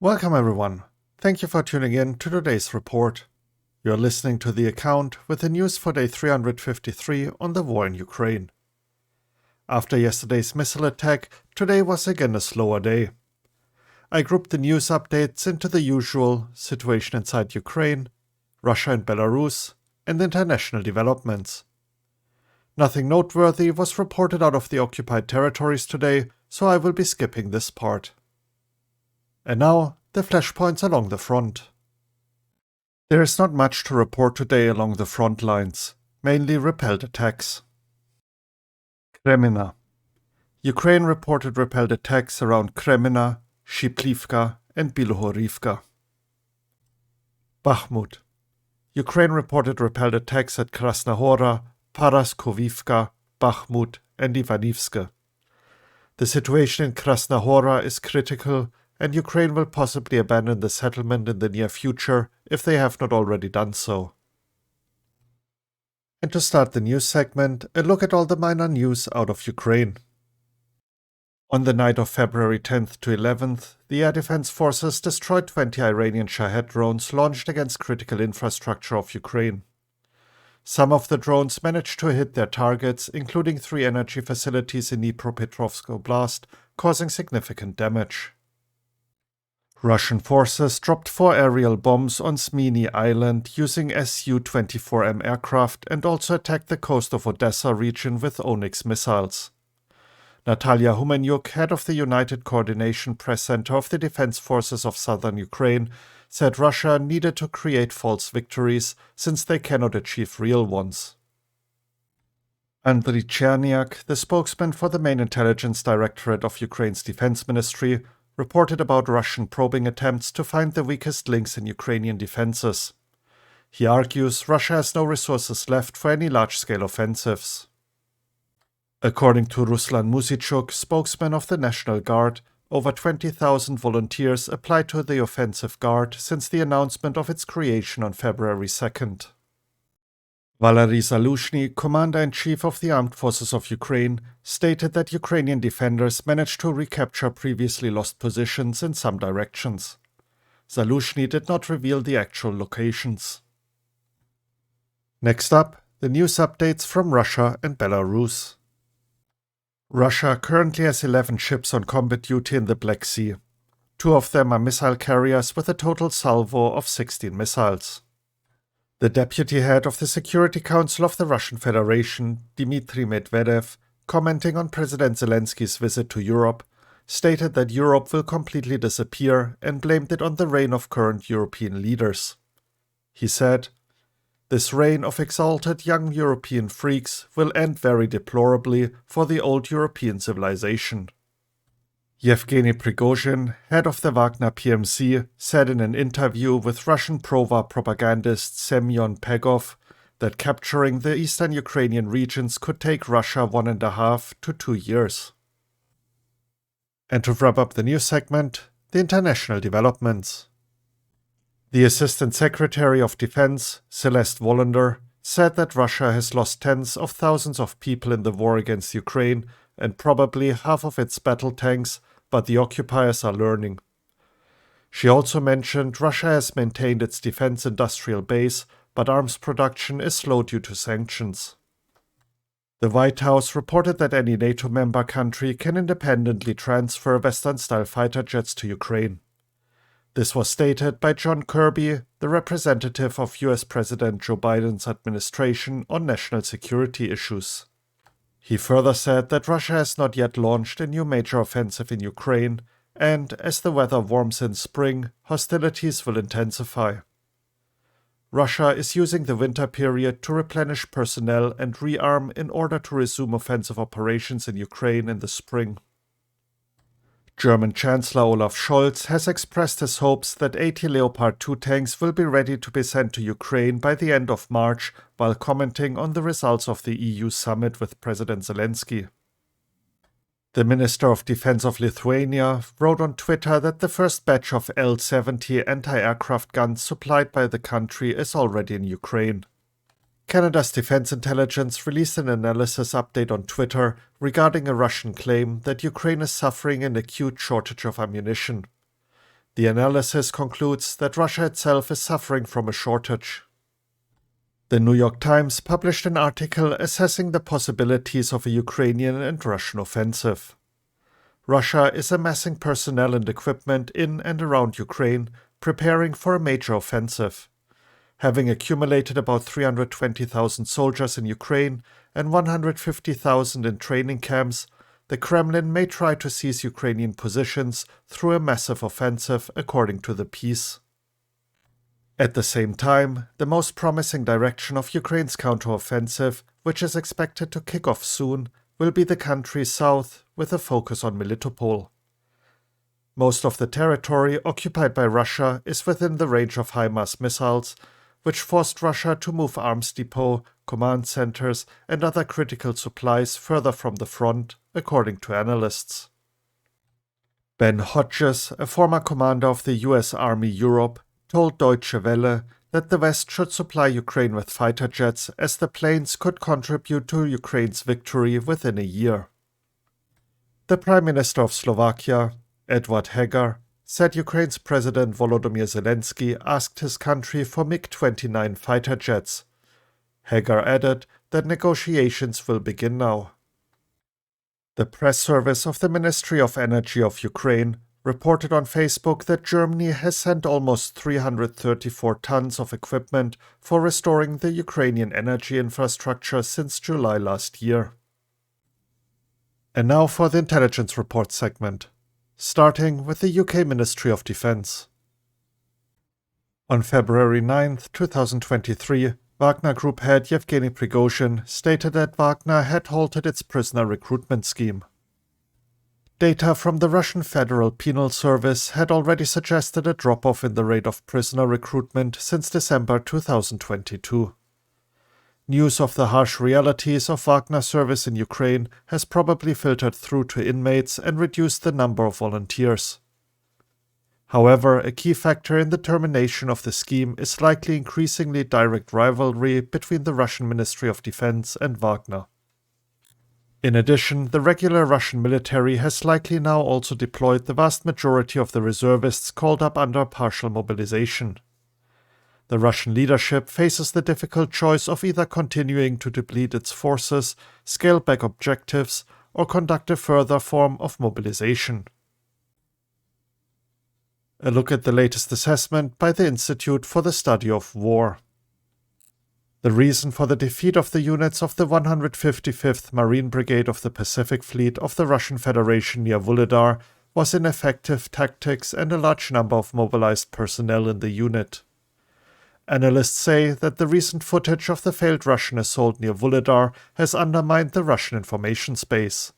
Welcome everyone. Thank you for tuning in to today's report. You are listening to the account with the news for day 353 on the war in Ukraine. After yesterday's missile attack, today was again a slower day. I grouped the news updates into the usual situation inside Ukraine, Russia and Belarus, and international developments. Nothing noteworthy was reported out of the occupied territories today, so I will be skipping this part. And now, the flashpoints along the front. There is not much to report today along the front lines, mainly repelled attacks. Kreminna. Ukraine reported repelled attacks around Kreminna, Shiplivka and Bilohorivka. Bakhmut. Ukraine reported repelled attacks at Krasnahora, Paraskovivka, Bakhmut and Ivanivske. The situation in Krasnahora is critical, and Ukraine will possibly abandon the settlement in the near future if they have not already done so. And to start the news segment, a look at all the minor news out of Ukraine. On the night of February 10th to 11th, the air defense forces destroyed 20 Iranian Shahed drones launched against critical infrastructure of Ukraine. Some of the drones managed to hit their targets, including 3 energy facilities in Dnipropetrovsk Oblast, causing significant damage. Russian forces dropped 4 aerial bombs on Zmini Island using Su-24M aircraft and also attacked the coast of Odessa region with Onyx missiles. Natalia Humenyuk, head of the United Coordination Press Center of the Defense Forces of Southern Ukraine, said Russia needed to create false victories since they cannot achieve real ones. Andriy Cherniak, the spokesman for the main intelligence directorate of Ukraine's defense ministry, reported about Russian probing attempts to find the weakest links in Ukrainian defenses. He argues Russia has no resources left for any large-scale offensives. According to Ruslan Musichuk, spokesman of the National Guard, over 20,000 volunteers applied to the offensive guard since the announcement of its creation on February 2nd. Valery Zaluzhni, Commander-in-Chief of the Armed Forces of Ukraine, stated that Ukrainian defenders managed to recapture previously lost positions in some directions. Zaluzhni did not reveal the actual locations. Next up, the news updates from Russia and Belarus. Russia currently has 11 ships on combat duty in the Black Sea. 2 of them are missile carriers with a total salvo of 16 missiles. The deputy head of the Security Council of the Russian Federation, Dmitry Medvedev, commenting on President Zelensky's visit to Europe, stated that Europe will completely disappear and blamed it on the reign of current European leaders. He said, "This reign of exalted young European freaks will end very deplorably for the old European civilization." Yevgeny Prigozhin, head of the Wagner PMC, said in an interview with Russian pro-war propagandist Semyon Pegov that capturing the eastern Ukrainian regions could take Russia 1.5 to 2 years. And to wrap up the news segment, the international developments. The Assistant Secretary of Defense, Celeste Wallander, said that Russia has lost tens of thousands of people in the war against Ukraine and probably half of its battle tanks, but the occupiers are learning. She also mentioned Russia has maintained its defense industrial base, but arms production is slow due to sanctions. The White House reported that any NATO member country can independently transfer Western-style fighter jets to Ukraine. This was stated by John Kirby, the representative of US President Joe Biden's administration on national security issues. He further said that Russia has not yet launched a new major offensive in Ukraine, and as the weather warms in spring, hostilities will intensify. Russia is using the winter period to replenish personnel and rearm in order to resume offensive operations in Ukraine in the spring. German Chancellor Olaf Scholz has expressed his hopes that 80 Leopard 2 tanks will be ready to be sent to Ukraine by the end of March, while commenting on the results of the EU summit with President Zelensky. The Minister of Defense of Lithuania wrote on Twitter that the first batch of L-70 anti-aircraft guns supplied by the country is already in Ukraine. Canada's Defense Intelligence released an analysis update on Twitter regarding a Russian claim that Ukraine is suffering an acute shortage of ammunition. The analysis concludes that Russia itself is suffering from a shortage. The New York Times published an article assessing the possibilities of a Ukrainian and Russian offensive. Russia is amassing personnel and equipment in and around Ukraine, preparing for a major offensive. Having accumulated about 320,000 soldiers in Ukraine and 150,000 in training camps, the Kremlin may try to seize Ukrainian positions through a massive offensive, according to the piece. At the same time, the most promising direction of Ukraine's counteroffensive, which is expected to kick off soon, will be the country's south, with a focus on Melitopol. Most of the territory occupied by Russia is within the range of HIMARS missiles, which forced Russia to move arms depot, command centers, and other critical supplies further from the front, according to analysts. Ben Hodges, a former commander of the US Army Europe, told Deutsche Welle that the West should supply Ukraine with fighter jets, as the planes could contribute to Ukraine's victory within a year. The Prime Minister of Slovakia, Edward Heger, said Ukraine's President Volodymyr Zelensky asked his country for Mig-29 fighter jets. Heger added that negotiations will begin now. The press service of the Ministry of Energy of Ukraine reported on Facebook that Germany has sent almost 334 tons of equipment for restoring the Ukrainian energy infrastructure since July last year. And now for the intelligence report segment, starting with the UK Ministry of Defence. On February 9, 2023, Wagner Group head Yevgeny Prigozhin stated that Wagner had halted its prisoner recruitment scheme. Data from the Russian Federal Penal Service had already suggested a drop-off in the rate of prisoner recruitment since December 2022. News of the harsh realities of Wagner service in Ukraine has probably filtered through to inmates and reduced the number of volunteers. However, a key factor in the termination of the scheme is likely increasingly direct rivalry between the Russian Ministry of Defense and Wagner. In addition, the regular Russian military has likely now also deployed the vast majority of the reservists called up under partial mobilization. The Russian leadership faces the difficult choice of either continuing to deplete its forces, scale back objectives, or conduct a further form of mobilization. A look at the latest assessment by the Institute for the Study of War. The reason for the defeat of the units of the 155th Marine Brigade of the Pacific Fleet of the Russian Federation near Vuhledar was ineffective tactics and a large number of mobilized personnel in the unit. Analysts say that the recent footage of the failed Russian assault near Vuhledar has undermined the Russian information space.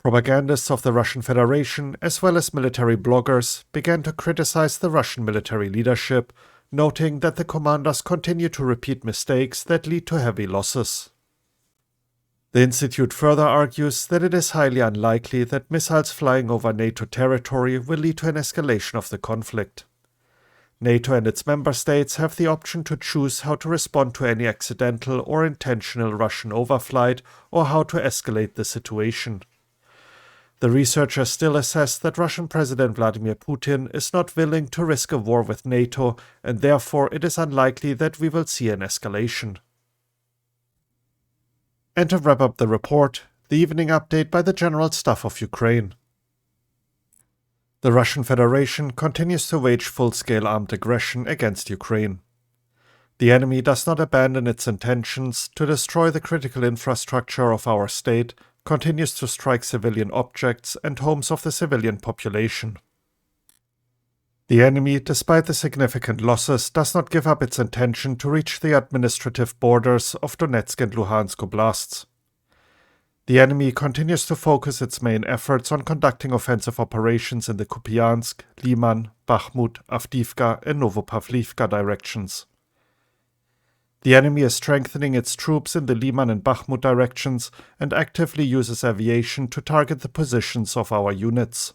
Propagandists of the Russian Federation, as well as military bloggers, began to criticize the Russian military leadership, noting that the commanders continue to repeat mistakes that lead to heavy losses. The Institute further argues that it is highly unlikely that missiles flying over NATO territory will lead to an escalation of the conflict. NATO and its member states have the option to choose how to respond to any accidental or intentional Russian overflight or how to escalate the situation. The researchers still assess that Russian President Vladimir Putin is not willing to risk a war with NATO, and therefore it is unlikely that we will see an escalation. And to wrap up the report, the evening update by the General Staff of Ukraine. The Russian Federation continues to wage full-scale armed aggression against Ukraine. The enemy does not abandon its intentions to destroy the critical infrastructure of our state, continues to strike civilian objects and homes of the civilian population. The enemy, despite the significant losses, does not give up its intention to reach the administrative borders of Donetsk and Luhansk oblasts. The enemy continues to focus its main efforts on conducting offensive operations in the Kupiansk, Liman, Bakhmut, Avdiivka and Novopavlivka directions. The enemy is strengthening its troops in the Liman and Bakhmut directions and actively uses aviation to target the positions of our units.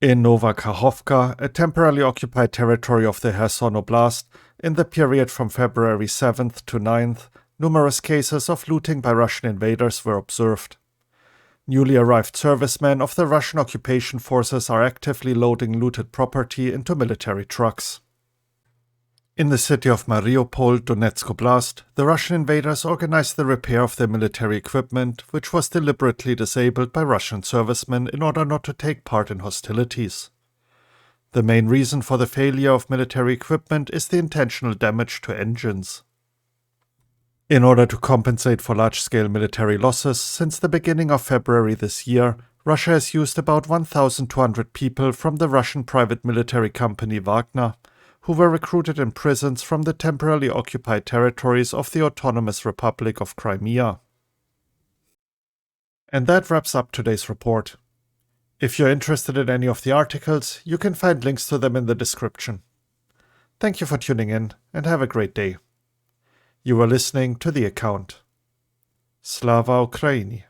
In Nova Kakhovka, a temporarily occupied territory of the Kherson Oblast, in the period from February 7th to 9th, numerous cases of looting by Russian invaders were observed. Newly arrived servicemen of the Russian occupation forces are actively loading looted property into military trucks. In the city of Mariupol, Donetsk Oblast, the Russian invaders organized the repair of their military equipment, which was deliberately disabled by Russian servicemen in order not to take part in hostilities. The main reason for the failure of military equipment is the intentional damage to engines. In order to compensate for large-scale military losses, since the beginning of February this year, Russia has used about 1,200 people from the Russian private military company Wagner, who were recruited in prisons from the temporarily occupied territories of the Autonomous Republic of Crimea. And that wraps up today's report. If you're interested in any of the articles, you can find links to them in the description. Thank you for tuning in, and have a great day. You are listening to The Account. Slava Ukraini.